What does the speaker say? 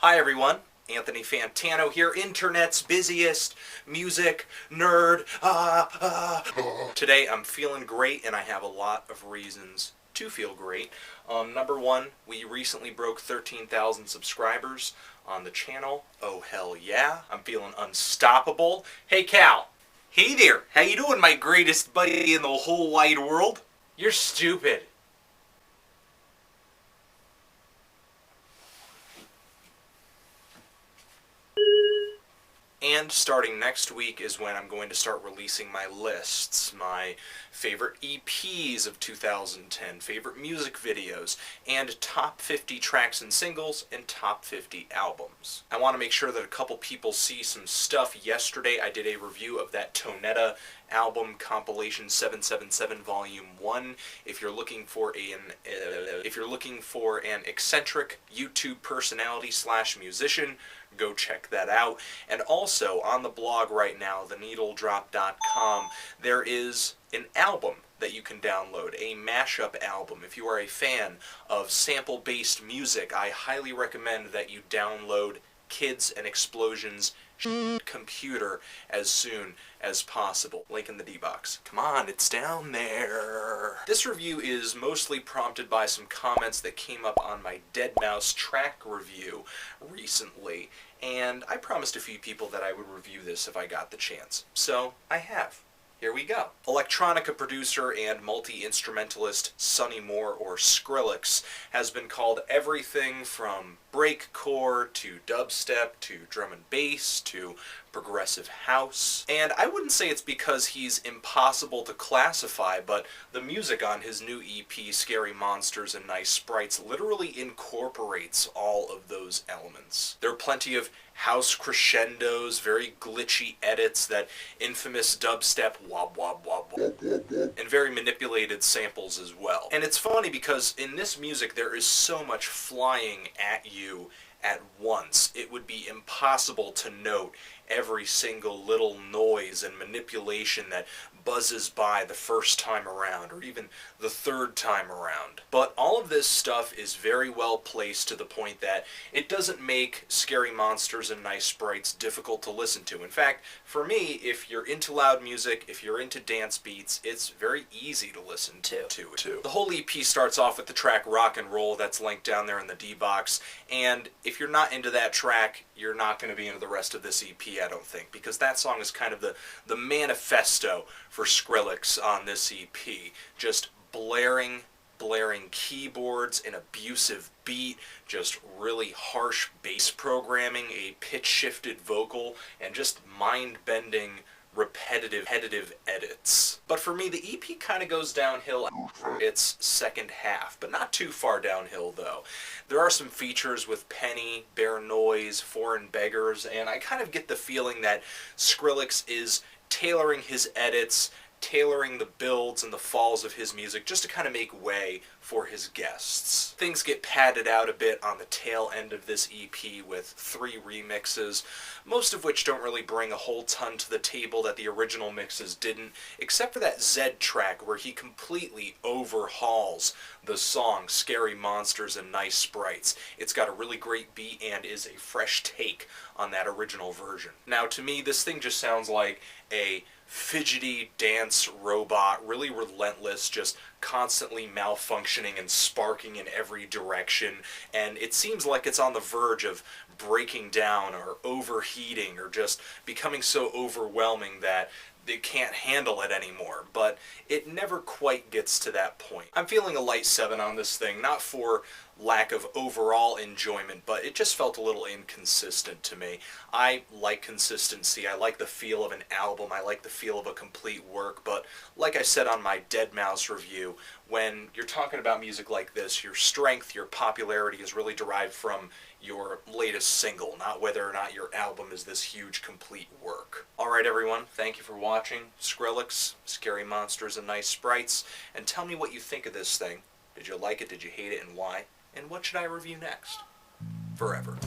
Hi everyone, Anthony Fantano here, internet's busiest music nerd. Today I'm feeling great and I have a lot of reasons to feel great. Number one, we recently broke 13,000 subscribers on the channel. Oh hell yeah, I'm feeling unstoppable. Hey Cal. Hey there, how you doing, my greatest buddy in the whole wide world? You're stupid. And starting next week is when I'm going to start releasing my lists, my favorite EPs of 2010, favorite music videos, and top 50 tracks and singles, and top 50 albums. I want to make sure that a couple people see some stuff. Yesterday I did a review of that Tonetta album compilation 777 volume 1. If you're looking for an eccentric YouTube personality / musician, go check that out. And also on the blog right now, theneedledrop.com, there is an album that you can download, a mashup album. If you are a fan of sample-based music, I highly recommend that you download Kids and Explosions Computer as soon as possible. Link in the D-box. Come on, it's down there. This review is mostly prompted by some comments that came up on my deadmau5 track review recently, and I promised a few people that I would review this if I got the chance. So, I have. Here we go. Electronica producer and multi-instrumentalist Sonny Moore, or Skrillex, has been called everything from breakcore to dubstep to drum and bass to progressive house. And I wouldn't say it's because he's impossible to classify, but the music on his new EP, Scary Monsters and Nice Sprites, literally incorporates all of those elements. There are plenty of house crescendos, very glitchy edits, that infamous dubstep wop wop wop wop, and very manipulated samples as well. And it's funny because in this music there is so much flying at you at once. It would be impossible to note every single little noise and manipulation that buzzes by the first time around, or even the third time around. But all of this stuff is very well placed to the point that it doesn't make Scary Monsters and Nice Sprites difficult to listen to. In fact, for me, if you're into loud music, if you're into dance beats, it's very easy to listen to. The whole EP starts off with the track Rock and Roll, that's linked down there in the D-box, and if you're not into that track, you're not going to be into the rest of this EP, I don't think, because that song is kind of the manifesto for Skrillex on this EP. Just blaring keyboards, an abusive beat, just really harsh bass programming, a pitch-shifted vocal, and just mind-bending repetitive edits. But for me, the EP kind of goes downhill its second half, but not too far downhill though. There are some features with Penny, Bare Noise, Foreign Beggars, and I kind of get the feeling that Skrillex is tailoring his edits, tailoring the builds and the falls of his music just to kind of make way for his guests. Things get padded out a bit on the tail end of this EP with 3 remixes, most of which don't really bring a whole ton to the table that the original mixes didn't, except for that Zed track where he completely overhauls the song Scary Monsters and Nice Sprites. It's got a really great beat and is a fresh take on that original version. Now to me, this thing just sounds like a fidgety dance robot, really relentless, just constantly malfunctioning and sparking in every direction, and it seems like it's on the verge of breaking down or overheating or just becoming so overwhelming that they can't handle it anymore, but it never quite gets to that point. I'm feeling a light 7 on this thing, not for lack of overall enjoyment, but it just felt a little inconsistent to me. I like consistency, I like the feel of an album, I like the feel of a complete work, but like I said on my deadmau5 review, when you're talking about music like this, your strength, your popularity is really derived from your latest single, not whether or not your album is this huge complete work. Alright everyone, thank you for watching. Skrillex, Scary Monsters and Nice Sprites, and tell me what you think of this thing. Did you like it, did you hate it, and why? And what should I review next? Forever.